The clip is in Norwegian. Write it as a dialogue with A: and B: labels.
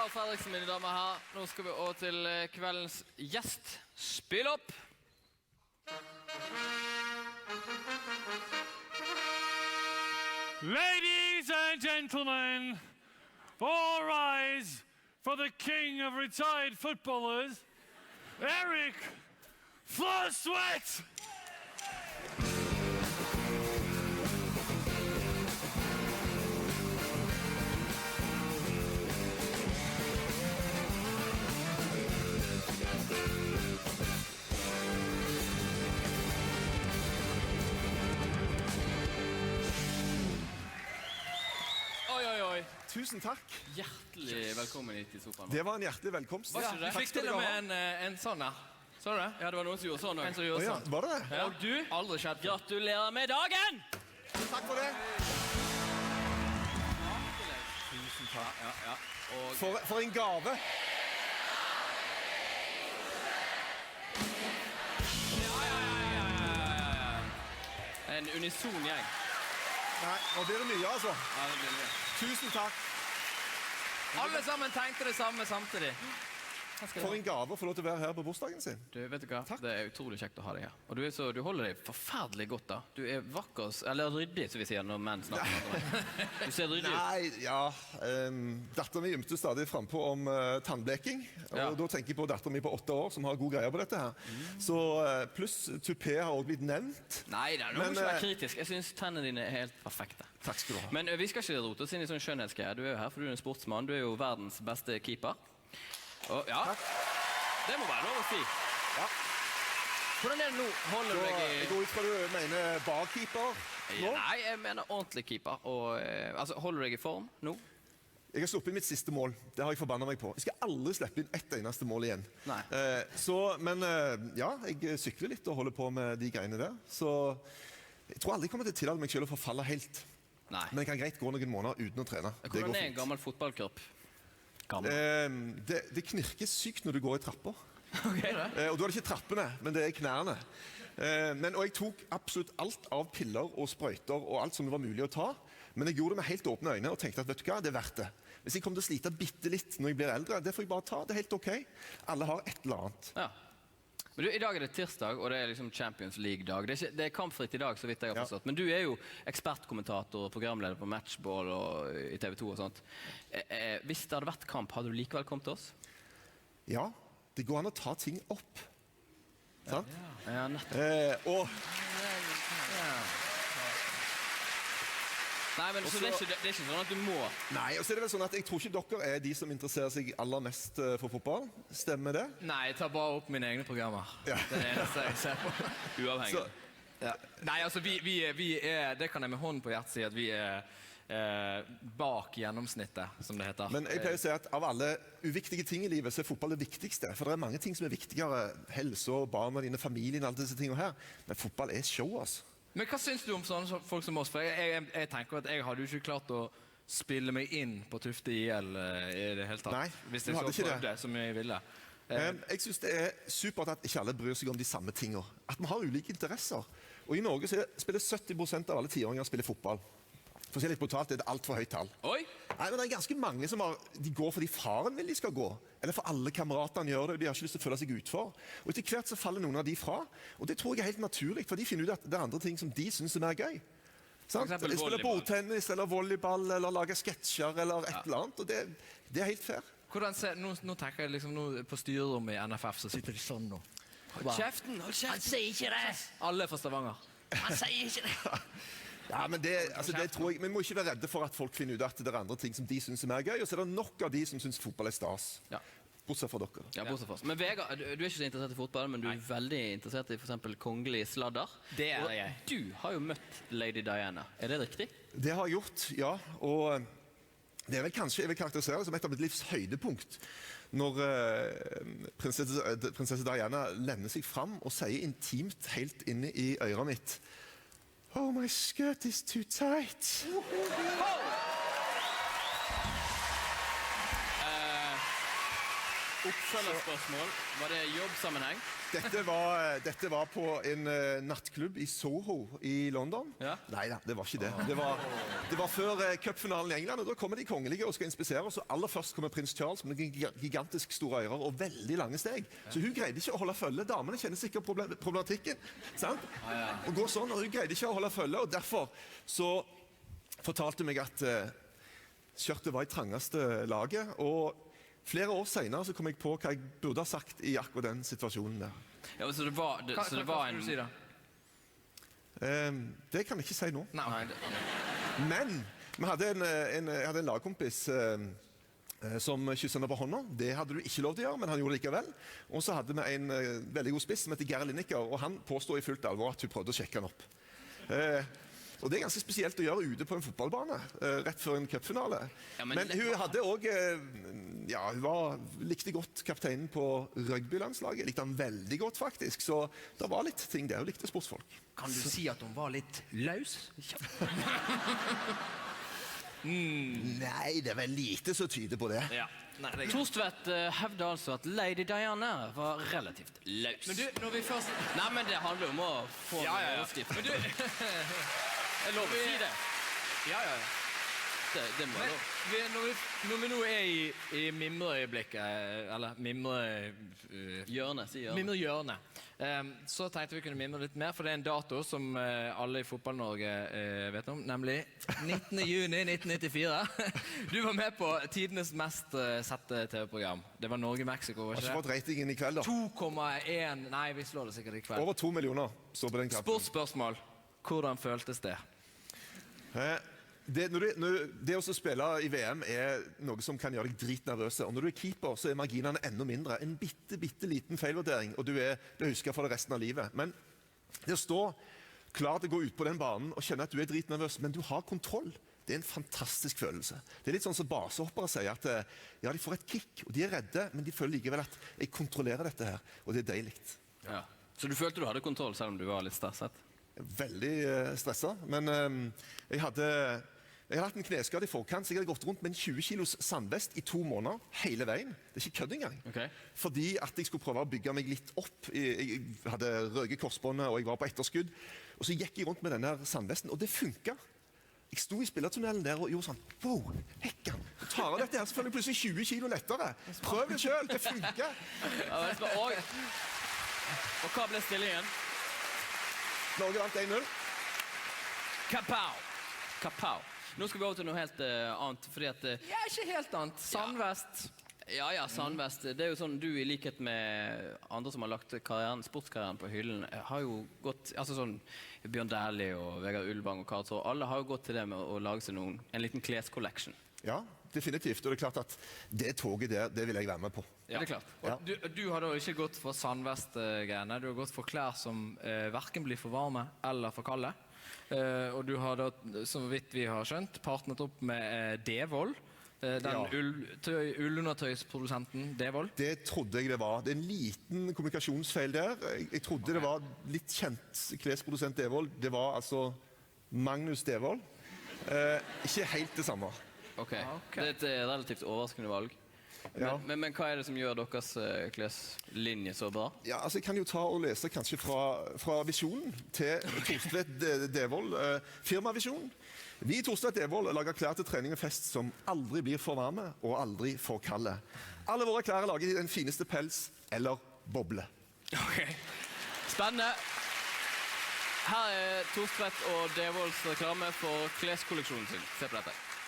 A: Carl Fredriksen, mine damer og herrer. Nå skal vi over til kveldens gjest. Spill opp!
B: Ladies and gentlemen, all rise for the king of retired footballers, Erik Thorstvedt!
C: Tusen takk.
A: Hjertelig velkommen hit til sofaen.
C: Det var en hjertelig velkomst.
A: Var ikke det? Fikk til og med en sånn her. Så du det? Ja, det var noen som gjorde sånn. En som gjorde sånn.
C: Var det det?
A: Ja. Og du? Aldri skjedd. Gratulerer med dagen!
C: Takk for det. Tusen takk.
A: Ja. Og...
C: For en gave.
A: En unison gjeng.
C: Nei, nå blir det mye, altså.
A: Ja, det blir det.
C: Tusen takk.
A: Alle sammen tenkte det samme samtidig.
C: For en gave å få lov til å være her på bursdagen sin.
A: Du, vet du hva?
C: Takk.
A: Det er utrolig kjekt å ha deg her. Og du holder deg forferdelig godt da. Du er vakker, eller ryddig, som vi sier når menn snakker om det. Du ser ryddig ut.
C: Nei, ja. Datteren min gymte stadig frempå om tannbleking. Og da tenker jeg på datteren min på 8 år, som har god greie på dette her. Så pluss tupé har også blitt nevnt.
A: Nei, nå må du ikke være kritisk. Jeg synes tennene dine er helt perfekte.
C: Takk skal du ha.
A: Men vi skal ikke rote oss inn i sånn skjønnhetsgreier. Du er jo her, for du er en sportsmann. Du er jo verdens beste keeper. Og, ja, det må være lov å si.
C: Ja.
A: Hvordan er det nå? Holder du deg i...
C: Jeg går ut fra du mener barkeeper nå?
A: Nei, jeg mener ordentlig keeper. Og, altså, holder du deg i form nå?
C: Jeg har sluppet mitt siste mål. Det har jeg forbannet meg på. Jeg skal aldri slippe inn ett eneste mål igjen.
A: Nei.
C: Men ja, jeg sykler litt og holder på med de greiene der. Så jeg tror aldri jeg kommer til å tillate meg selv å forfalle helt.
A: Nei.
C: Men jeg kan greit gå noen måneder uten å trene.
A: Hvordan er en gammel fotballkropp?
C: Det knirker sykt når du går i trapper.
A: Okay,
C: og da er det ikke trappene, men det er knærne. Og jeg tok absolutt alt av piller og sprøyter og alt som det var mulig å ta. Men jeg gjorde det med helt åpne øyne og tenkte at vet du hva, det er verdt det. Hvis jeg kommer til å slite bitte litt når jeg blir eldre, det får jeg bare ta, det er helt ok. Alle har et eller annet.
A: Ja. Men du, i dag er det tirsdag, og det er liksom Champions League-dag. Det er kampfritt i dag, så vidt jeg har forstått. Men du er jo ekspertkommentator og programleder på Matchball og i TV 2 og sånt. Hvis det hadde vært kamp, hadde du likevel kommet til oss?
C: Ja, det går an å ta ting opp. Sant?
A: Ja, nettopp. Nei, men så det er ikke sånn at du må...
C: Nei, og så er det vel sånn at jeg tror ikke dere er de som interesserer seg aller mest for fotball. Stemmer det?
A: Nei, jeg tar bare opp mine egne programmer.
C: Ja.
A: Det er det eneste jeg ser på. Uavhengig. Nei, altså vi er, det kan jeg med hånden på hjertet si, at vi er bak gjennomsnittet, som det heter.
C: Men jeg pleier å si at av alle uviktige ting i livet, så er fotball det viktigste. For det er mange ting som er viktigere. Helse og barna dine, familien, alle disse tingene her. Men fotball er show, altså. Men
A: hva synes du om sånne folk som oss? For jeg tenker at jeg hadde jo ikke klart å spille meg inn på Tufte IL i det hele tatt.
C: Nei,
A: hvis jeg så på det som jeg ville.
C: Jeg synes det er supert at ikke alle bryr seg om de samme tingene. At vi har ulike interesser. Og i Norge så spiller 70% av alle 10-åringer spiller fotball. For å si litt brutalt, det er alt for høyt tall.
A: Oi!
C: Nei, men det er ganske mange som de går fordi faren vil de skal gå. Eller for alle kameratene gjør det, og de har ikke lyst til å føle seg utfor. Og etter hvert så faller noen av de fra. Og det tror jeg er helt naturlig, for de finner ut at det er andre ting som de synes er mer gøy. Sant? De spiller bordtennis, eller volleyball, eller lager sketsjer, eller et eller annet. Og det er helt fair.
A: Nå tenker jeg liksom på styrerommet i NFF, så sitter de sånn nå. Hold kjeften! Han sier ikke det! Alle fra Stavanger. Han sier ikke det!
C: Ja, men det tror jeg, vi må ikke være redde for at folk finner ut at det er andre ting som de synes er mer gøy, og så er det nok av de som synes fotball er stas.
A: Ja.
C: Bortsett fra dere.
A: Ja, bortsett fra oss. Men Vegard, du er ikke så interessert i fotball, men du er veldig interessert i for eksempel kongelig sladder. Det er jeg. Og du har jo møtt Lady Diana. Er det riktig? Det har jeg gjort, ja. Og det er vel kanskje, jeg vil karakterisere det som et av mitt livs høydepunkt. Når prinsesse Diana lender seg fram og sier intimt helt inne i øret mitt: Oh, my skirt is too tight. Oppfølgerspørsmål, var det jobbsammenheng?
C: Dette var på en nattklubb i Soho i London.
A: Ja.
C: Neida, det var ikke det. Det var før cupfinalen i England, og da kommer de kongelige og skal inspisere oss, og aller først kommer prins Charles med gigantisk store ører og veldig lange steg. Så hun greide ikke å holde følge. Damene kjenner sikkert problematikken, sant? Og går sånn, og hun greide ikke å holde følge, og derfor så fortalte meg at skjørtet var i trangeste laget, og flere år senere så kom jeg på hva jeg burde ha sagt i akkurat den situasjonen der.
A: Ja, så det var en...
D: Hva du si da?
C: Det kan jeg ikke si nå.
D: Nei.
C: Men jeg hadde en lagkompis som kysset henne på hånda. Det hadde du ikke lov til å gjøre, men han gjorde det likevel. Og så hadde vi en veldig god spiss som heter Gary Lineker, og han påstod i fullt alvor at hun prøvde å sjekke han opp. Og det er ganske spesielt å gjøre ute på en fotballbane, rett før en cupfinale. Ja, men hun hadde også, hun likte godt kapteinen på rugbylandslaget, likte han veldig godt faktisk, så det var litt ting der, hun likte sportsfolk.
D: Kan du si at hun var litt løs?
C: Nei, det er vel lite som tyder på det.
D: Ja.
A: Thorstvedt hevder altså at Lady Diana var relativt løs.
D: Men du, når vi først...
A: Nei, men det handler om å få en overskrift. Men du... Jeg lover å si det.
D: Ja.
A: Det må jeg lov.
D: Når vi nå er i mimreøyeblikket, eller
A: Hjørne, si hjørne.
D: Mimrehjørne, så tenkte vi kunne mimre litt mer, for det er en dato som alle i Fotball-Norge vet om, nemlig 19. juni 1994. Du var med på tidenes mest sette TV-program. Det var Norge-Mexico, var ikke det?
C: Har ikke fått ratingen i kveld da.
D: 2,1, nei, vi slår det sikkert i kveld.
C: Over 2 millioner så på den kampen.
D: Sportsspørsmål. Hvordan føltes det?
C: Det å spille i VM er noe som kan gjøre deg dritnervøse. Og når du er keeper, så er marginene enda mindre. En bitte liten feilvurdering, og du er husket for det resten av livet. Men det å stå klar til å gå ut på den banen og kjenne at du er dritnervøs, men du har kontroll, det er en fantastisk følelse. Det er litt sånn som basehoppere sier, at de får et kick, og de er redde, men de føler likevel at jeg kontrollerer dette her, og det er deilig.
A: Ja. Så du følte du hadde kontroll, selv om du var litt stresset?
C: Veldig stresset, men jeg hadde hatt en kneskade i forkant, så jeg hadde gått rundt med en 20 kilos sandvest i 2 måneder, hele veien. Det er ikke kødd engang.
A: Okay.
C: Fordi at jeg skulle prøve å bygge meg litt opp. Jeg hadde røget korsbåndet, og jeg var på etterskudd. Og så gikk jeg rundt med denne sandvesten, og det funket. Jeg sto i spillertunnelen der og gjorde sånn, wow, hekkan, du tar av dette her, så føler jeg plutselig 20 kilo lettere. Prøv det selv, det funker.
A: Og hva ble stillingen?
C: Norge vant 1-0.
A: Kapow. Nå skal vi over til noe helt annet, fordi at...
D: Ja, ikke helt annet. Sandvest.
A: Ja, Sandvest. Det er jo sånn, du i likhet med andre som har lagt sportskarrieren på hyllen, har jo gått, altså sånn, Bjørn Dæhlie og Vegard Ulvang og Karlsson, alle har jo gått til det med å lage seg en liten klescollection.
C: Ja, definitivt. Og det er klart at det toget der, det vil jeg være med på.
D: Ja, det er klart. Og du har da ikke gått for Sandvest-greiene, du har gått for klær som hverken blir for varme eller for kalde. Og du har da, så vidt vi har skjønt, partnet opp med Devold, ullundertøysprodusenten Devold.
C: Det trodde jeg det var. Det er en liten kommunikasjonsfeil der. Jeg trodde det var litt kjent klesprodusent Devold. Det var altså Magnus Devold. Ikke helt det samme.
A: Ok. Det er et relativt overraskende valg.
C: Ja.
A: Men hva er det som gjør deres kleslinje så bra?
C: Ja, altså jeg kan jo ta og lese kanskje fra Visjonen til Thorstvedt Devold, firmavisjonen. Vi i Thorstvedt Devold lager klær til trening og fest som aldri blir for varme og aldri for kalde. Alle våre klær er laget i den fineste pels eller boble.
A: Ok, spennende. Her er Thorstvedt og Devolds reklame for kleskolleksjonen sin. Se på dette.